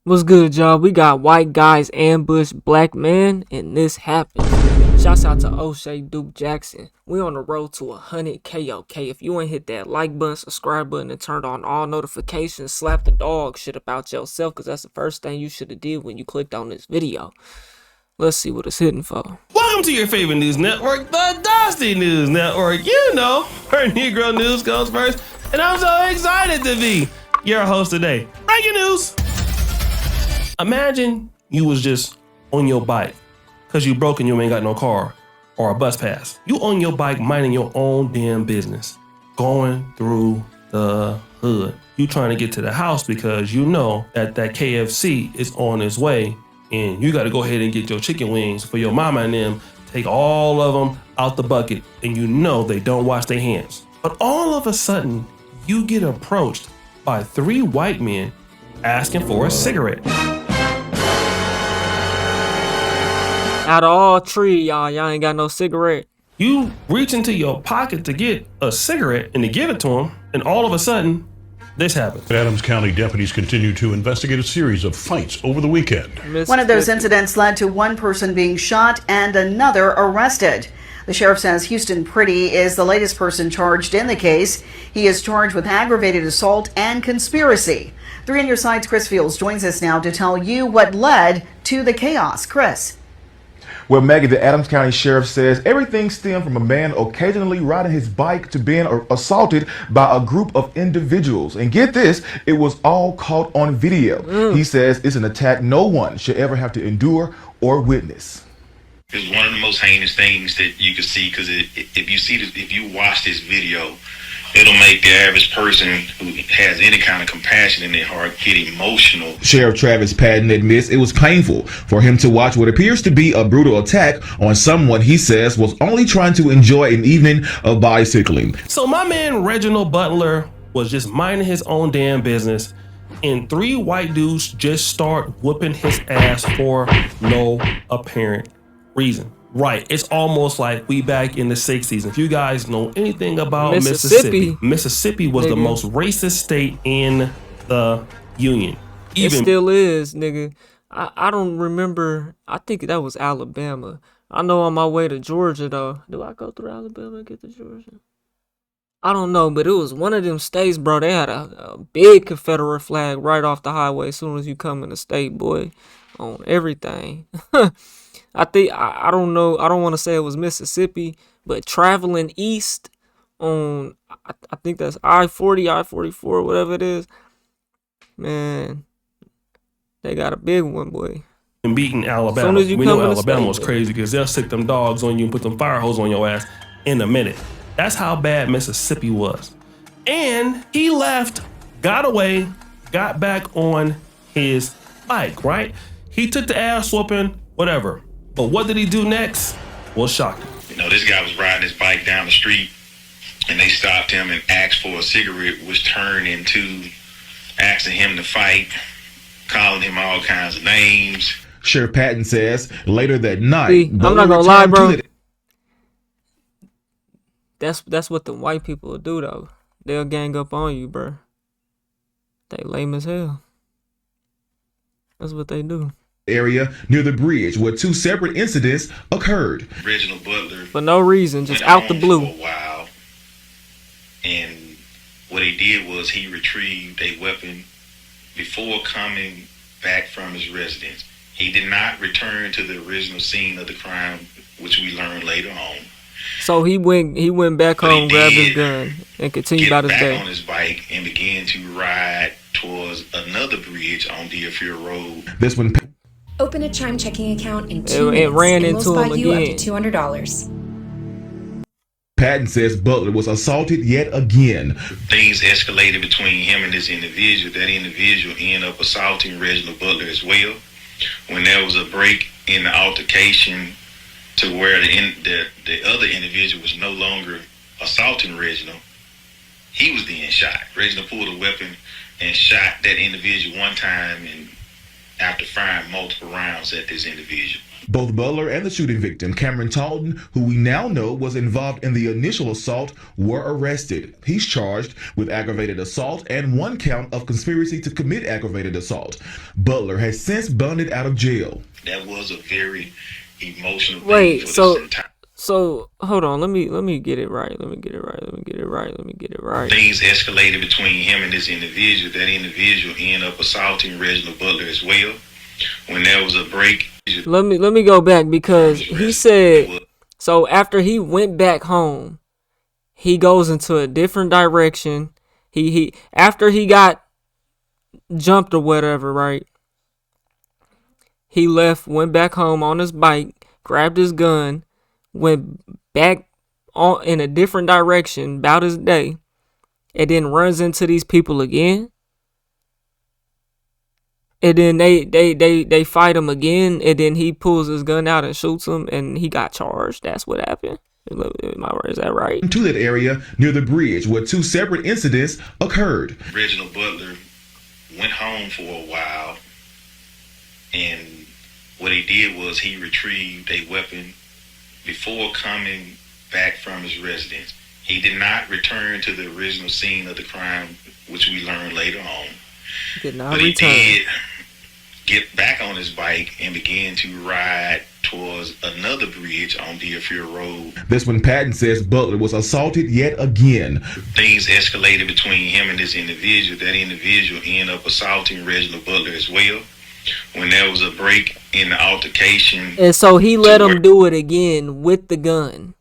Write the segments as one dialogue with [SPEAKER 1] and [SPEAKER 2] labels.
[SPEAKER 1] What's good, y'all? We got white guys ambush black man, and this happens. Shouts out to O'Shea Duke Jackson. We on the road to 100K, okay? If you ain't hit that like button, subscribe button, and turned on all notifications, slap the dog shit about yourself, because that's the first thing you should have did when you clicked on this video. Let's see what it's hitting for.
[SPEAKER 2] Welcome to your favorite news network, the Dusty News Network. You know, where Negro news goes first, and I'm so excited to be your host today. Breaking news. Imagine you was just on your bike because you broke and you ain't got no car or a bus pass. You on your bike minding your own damn business, going through the hood. You trying to get to the house because you know that KFC is on its way and you got to go ahead and get your chicken wings for your mama and them, take all of them out the bucket, and you know they don't wash their hands. But all of a sudden, you get approached by 3 white men asking for a cigarette.
[SPEAKER 1] Out of all 3, y'all ain't got no cigarette.
[SPEAKER 2] You reach into your pocket to get a cigarette and to give it to them, and all of a sudden, this happens.
[SPEAKER 3] Adams County deputies continue to investigate a series of fights over the weekend.
[SPEAKER 4] One of those incidents led to one person being shot and another arrested. The sheriff says Houston Pretty is the latest person charged in the case. He is charged with aggravated assault and conspiracy. 3 on Your Side's Chris Fields joins us now to tell you what led to the chaos. Chris.
[SPEAKER 5] Well, Maggie, the Adams County Sheriff says everything stemmed from a man occasionally riding his bike to being assaulted by a group of individuals. And get this, it was all caught on video. He says it's an attack no one should ever have to endure or witness.
[SPEAKER 6] It's one of the most heinous things that you can see, because if you watch this video, it'll make the average person who has any kind of compassion in their heart get emotional.
[SPEAKER 5] Sheriff Travis Patton admits it was painful for him to watch what appears to be a brutal attack on someone he says was only trying to enjoy an evening of bicycling.
[SPEAKER 2] So my man Reginald Butler was just minding his own damn business, and 3 white dudes just start whooping his ass for no apparent reason. Right, it's almost like we back in the 60s. If you guys know anything about Mississippi was the most racist state in the Union.
[SPEAKER 1] It still is, nigga. I don't remember. I think that was Alabama. I know on my way to Georgia, though. Do I go through Alabama and get to Georgia? I don't know, but it was one of them states, bro. They had a big Confederate flag right off the highway as soon as you come in the state, boy. On everything. I think, I don't know, I don't want to say it was Mississippi, but traveling east on, I think that's I-40, I-44, whatever it is, man, they got a big one, boy.
[SPEAKER 2] And beating Alabama.
[SPEAKER 1] Soon as you
[SPEAKER 2] we
[SPEAKER 1] come
[SPEAKER 2] know
[SPEAKER 1] in the
[SPEAKER 2] Alabama
[SPEAKER 1] state,
[SPEAKER 2] was crazy because they'll stick them dogs on you and put them fire hose on your ass in a minute. That's how bad Mississippi was. And he left, got away, got back on his bike, right? He took the ass whooping, whatever. But what did he do next? Was shocking.
[SPEAKER 6] You know, this guy was riding his bike down the street, and they stopped him and asked for a cigarette, which turned into asking him to fight, calling him all kinds of names.
[SPEAKER 5] Sheriff Patton says later that night,
[SPEAKER 1] I'm not gonna lie, bro. That's what the white people will do, though. They'll gang up on you, bro. They lame as hell. That's what they do.
[SPEAKER 5] Area near the bridge where 2 separate incidents occurred.
[SPEAKER 6] Reginald Butler,
[SPEAKER 1] For no reason, just out the blue.
[SPEAKER 6] For a while, and what he did was he retrieved a weapon before coming back from his residence. He did not return to the original scene of the crime, which we learned later on.
[SPEAKER 1] So he went back home, grabbed his gun, and continued about his day.
[SPEAKER 6] Get back on his bike and began to ride towards another bridge on Deerfield Road.
[SPEAKER 5] This one.
[SPEAKER 7] Open a Chime checking account in 2 minutes.
[SPEAKER 1] It ran
[SPEAKER 7] and
[SPEAKER 1] into
[SPEAKER 7] we'll
[SPEAKER 1] him
[SPEAKER 7] spot you
[SPEAKER 1] again.
[SPEAKER 7] up to $200.
[SPEAKER 5] Patton says Butler was assaulted yet again.
[SPEAKER 6] Things escalated between him and this individual. That individual ended up assaulting Reginald Butler as well. When there was a break in the altercation to where the other individual was no longer assaulting Reginald, he was then shot. Reginald pulled a weapon and shot that individual one time, and after firing multiple rounds at this individual.
[SPEAKER 5] Both Butler and the shooting victim, Cameron Talton, who we now know was involved in the initial assault, were arrested. He's charged with aggravated assault and 1 count of conspiracy to commit aggravated assault. Butler has since bonded out of jail.
[SPEAKER 6] That was a very emotional thing
[SPEAKER 1] Wait,
[SPEAKER 6] for
[SPEAKER 1] so
[SPEAKER 6] this entire.
[SPEAKER 1] so hold on, let me get it right. Let me get it right.
[SPEAKER 6] Things escalated between him and this individual. That individual ended up assaulting Reginald Butler as well. When there was a break.
[SPEAKER 1] Let me go back, because he said, so after he went back home, he goes into a different direction. He after he got jumped or whatever, right? He left, went back home on his bike, grabbed his gun, went back on in a different direction about his day, and then runs into these people again. And then they fight him again, and then he pulls his gun out and shoots him, and he got charged. That's what happened. Is that right?
[SPEAKER 5] To that area near the bridge where 2 separate incidents occurred.
[SPEAKER 6] Reginald Butler went home for a while, and what he did was he retrieved a weapon before coming back from his residence. He did not return to the original scene of the crime, which we learned later on.
[SPEAKER 1] Did not
[SPEAKER 6] But he
[SPEAKER 1] return.
[SPEAKER 6] did get back on his bike and began to ride towards another bridge on Deerfield Road.
[SPEAKER 5] That's when Patton says Butler was assaulted yet again.
[SPEAKER 6] Things escalated between him and this individual. That individual ended up assaulting Reginald Butler as well. When there was a break in the altercation.
[SPEAKER 1] And so he let him do it again with the gun.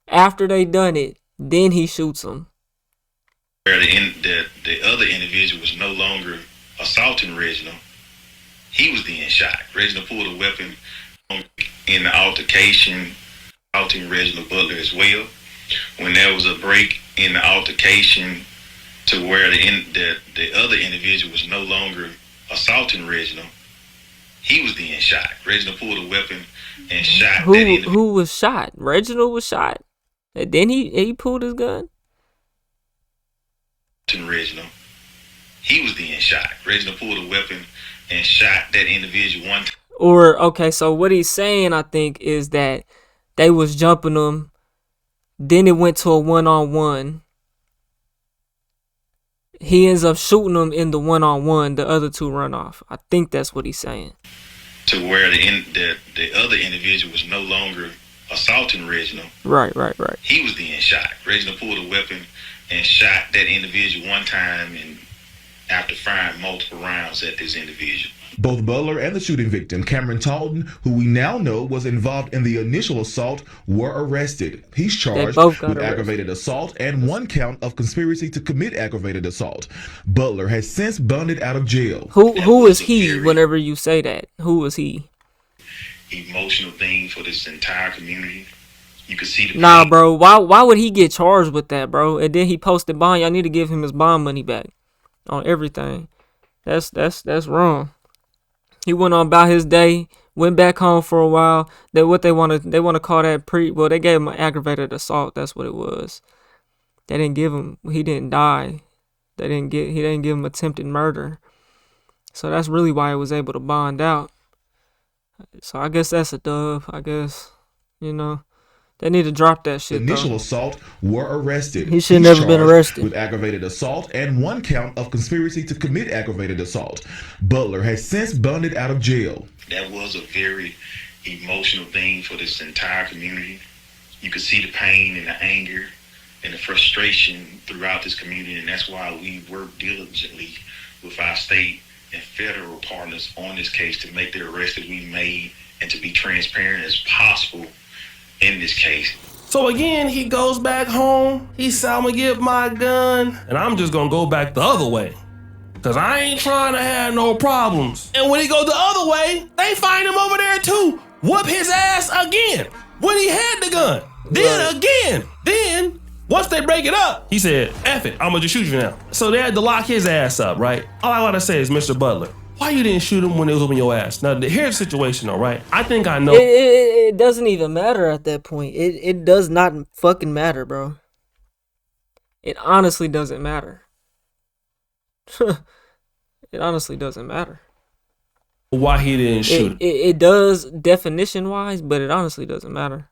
[SPEAKER 1] After they done it, then he shoots him.
[SPEAKER 6] Where the other individual was no longer assaulting Reginald, he was then shot. Reginald pulled a weapon in the altercation, assaulting Reginald Butler as well. When there was a break in the altercation to where the other individual was no longer assaulting Reginald, he was then shot. Reginald pulled a weapon and shot that individual.
[SPEAKER 1] Who was shot? Reginald was shot. And then he pulled his gun.
[SPEAKER 6] Reginald, he was then shot. Reginald pulled a weapon and shot that individual one time.
[SPEAKER 1] Or, okay, so what he's saying, I think, is that they was jumping him. Then it went to a one-on-one. He ends up shooting him in the one-on-one. The other 2 run off. I think that's what he's saying.
[SPEAKER 6] To where the other individual was no longer assaulting Reginald.
[SPEAKER 1] Right.
[SPEAKER 6] He was then shot. Reginald pulled a weapon and shot that individual one time, and after firing multiple rounds at this individual.
[SPEAKER 5] Both Butler and the shooting victim, Cameron Talton, who we now know was involved in the initial assault, were arrested. He's charged with aggravated assault and 1 count of conspiracy to commit aggravated assault. Butler has since bonded out of jail.
[SPEAKER 1] Who is he whenever you say that? Who is he?
[SPEAKER 6] Emotional thing for this entire community. You can see the
[SPEAKER 1] Nah, bro. Why would he get charged with that, bro? And then he posted bond. Y'all need to give him his bond money back on everything. That's wrong. He went on about his day, went back home for a while. They want to call that they gave him an aggravated assault. That's what it was. They didn't give him. He didn't die. He didn't give him attempted murder. So that's really why he was able to bond out. So I guess that's a dub. I guess, they need to drop that shit.
[SPEAKER 5] Initial assault were arrested.
[SPEAKER 1] He should never been arrested.
[SPEAKER 5] With aggravated assault and 1 count of conspiracy to commit aggravated assault. Butler has since bonded out of jail.
[SPEAKER 6] That was a very emotional thing for this entire community. You could see the pain and the anger and the frustration throughout this community, and that's why we work diligently with our state and federal partners on this case to make the arrests that we made and to be transparent as possible in this case.
[SPEAKER 2] So again, he goes back home. He said, I'm gonna get my gun, and I'm just gonna go back the other way, cause I ain't trying to have no problems. And when he goes the other way, they find him over there too. Whoop his ass again when he had the gun. Then again. Then once they break it up, he said, F it, I'm gonna just shoot you now. So they had to lock his ass up, right? All I gotta say is, Mr. Butler, why you didn't shoot him when it was whooping your ass? Now, here's the situation, though, right? I think I know.
[SPEAKER 1] It doesn't even matter at that point. It does not fucking matter, bro. It honestly doesn't matter. It honestly doesn't matter.
[SPEAKER 2] why he didn't shoot him.
[SPEAKER 1] It does definition wise, but it honestly doesn't matter.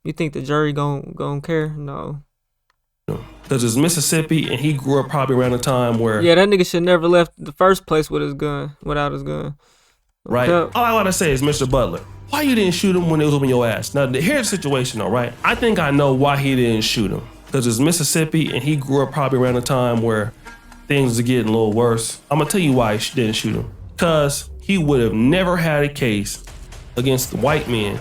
[SPEAKER 1] You think the jury gon' care? No.
[SPEAKER 2] Because it's Mississippi, and he grew up probably around the time where
[SPEAKER 1] Yeah, that nigga should never left the first place with his gun, without his gun.
[SPEAKER 2] right?
[SPEAKER 1] Okay.
[SPEAKER 2] All I want to say is, Mr. Butler, why you didn't shoot him when it was on your ass? Now, here's the situation, though, right? I think I know why he didn't shoot him. Because it's Mississippi, and he grew up probably around the time where things are getting a little worse. I'm going to tell you why he didn't shoot him. Because he would have never had a case against the white men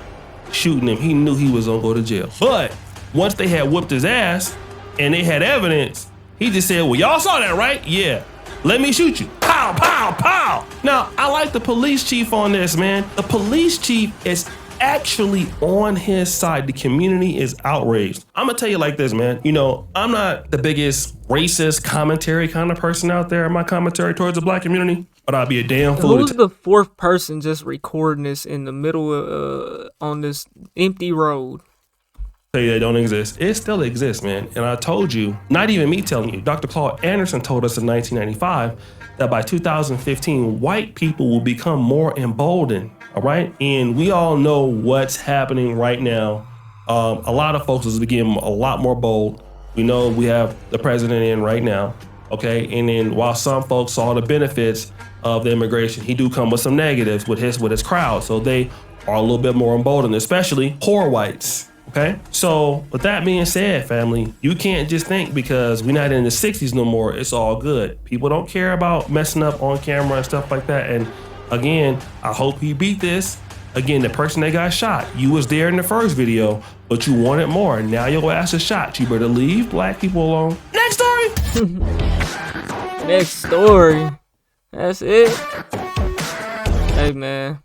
[SPEAKER 2] shooting him. He knew he was going to go to jail. But once they had whooped his ass and they had evidence, he just said, well, y'all saw that, right? Yeah. Let me shoot you. Pow, pow, pow. Now, I like the police chief on this, man. The police chief is actually on his side. The community is outraged. I'm gonna tell you like this, man. You know, I'm not the biggest racist commentary kind of person out there in my commentary towards the black community, but I'd be a damn fool.
[SPEAKER 1] Who's the fourth person just recording this in the middle of on this empty road?
[SPEAKER 2] Tell you they don't exist. It still exists, man. And I told you, not even me telling you, Dr. Claude Anderson told us in 1995 that by 2015, white people will become more emboldened, all right? And we all know what's happening right now. A lot of folks is getting a lot more bold. We know we have the president in right now, okay? And then while some folks saw the benefits of the immigration, he do come with some negatives with his crowd. So they are a little bit more emboldened, especially poor whites. Okay, so with that being said, family, you can't just think because we're not in the 60s no more, it's all good. People don't care about messing up on camera and stuff like that. And again, I hope he beat this. Again, the person that got shot, you was there in the first video, but you wanted more. Now your ass is shot. You better leave black people alone. Next story.
[SPEAKER 1] Next story. That's it. Hey, man.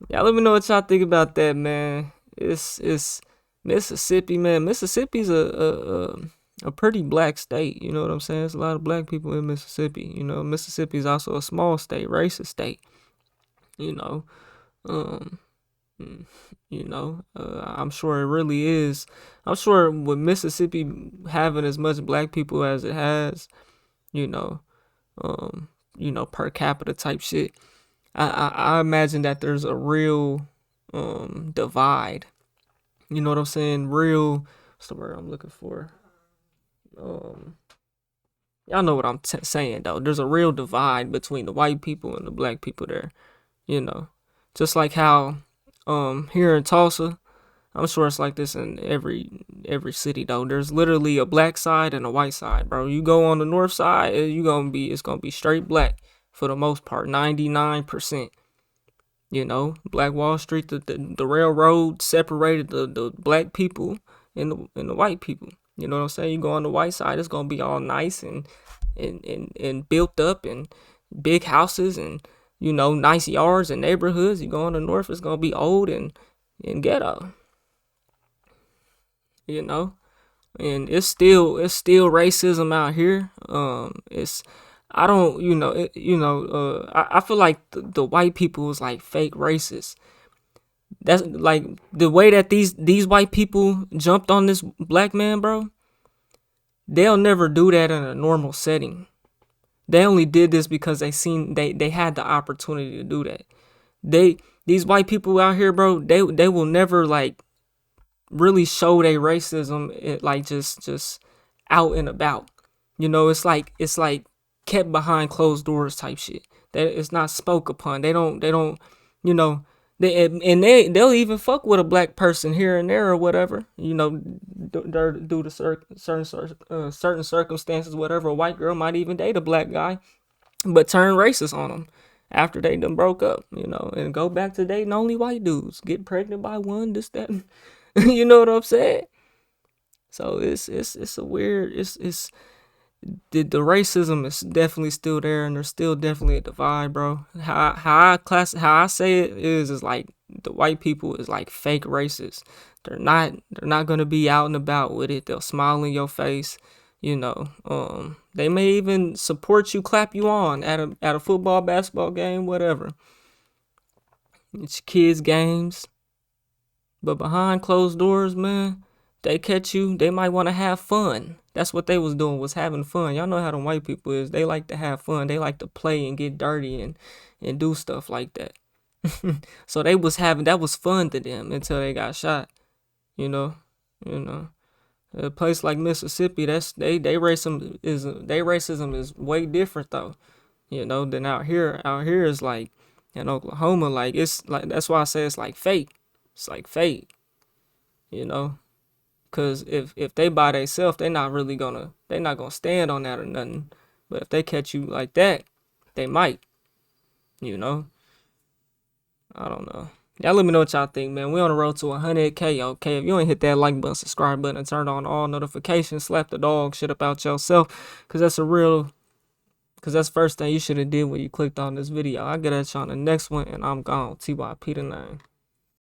[SPEAKER 1] Y'all let me know what y'all think about that, man. It's Mississippi, man. Mississippi's a pretty black state. You know what I'm saying? There's a lot of black people in Mississippi. You know, Mississippi is also a small state, racist state. You know, I'm sure it really is. I'm sure with Mississippi having as much black people as it has, per capita type shit, I imagine that there's a real divide. You know what I'm saying? Real, what's the word I'm looking for? Y'all know what I'm saying though. There's a real divide between the white people and the black people there. You know, just like how here in Tulsa, I'm sure it's like this in every city though. There's literally a black side and a white side, bro. You go on the north side, it's gonna be straight black for the most part, 99%. You know, Black Wall Street, the railroad separated the black people and the white people. You know what I'm saying? You go on the white side, it's gonna be all nice and built up and big houses and nice yards and neighborhoods. You go on the north, it's gonna be old and ghetto. You know, and it's still racism out here. I feel like the white people is like fake racist. That's like the way that these white people jumped on this black man, bro. They'll never do that in a normal setting. They only did this because they had the opportunity to do that. These white people out here, bro, they will never like really show their racism like just out and about. You know, it's like kept behind closed doors type shit. That it's not spoke upon. They don't, they'll even fuck with a black person here and there or whatever, due to certain circumstances, whatever. A white girl might even date a black guy, but turn racist on them after they done broke up, and go back to dating only white dudes, get pregnant by one, this, that, you know what I'm saying? So it's a weird, the racism is definitely still there, and there's still definitely a divide, bro. How I say it is like the white people is like fake racist. They're not gonna be out and about with it. They'll smile in your face, They may even support you, clap you on at a football, basketball game, whatever. It's kids' games, but behind closed doors, man, they catch you. They might want to have fun. That's what they was doing, was having fun. Y'all know how them white people is. They like to have fun. They like to play and get dirty and do stuff like that. So they was having, that was fun to them until they got shot. You know. A place like Mississippi, that's they racism is way different though. Than out here. Out here is like in Oklahoma, like it's like, that's why I say it's like fate. It's like fate. Cause if they by themselves, they're not gonna stand on that or nothing. But if they catch you like that, they might. I don't know. Y'all let me know what y'all think, man. We on the road to 100K, okay? If you ain't hit that like button, subscribe button, and turn on all notifications, slap the dog shit about yourself, cause that's the first thing you should have did when you clicked on this video. I'll get at y'all on the next one, and I'm gone. TYP the name.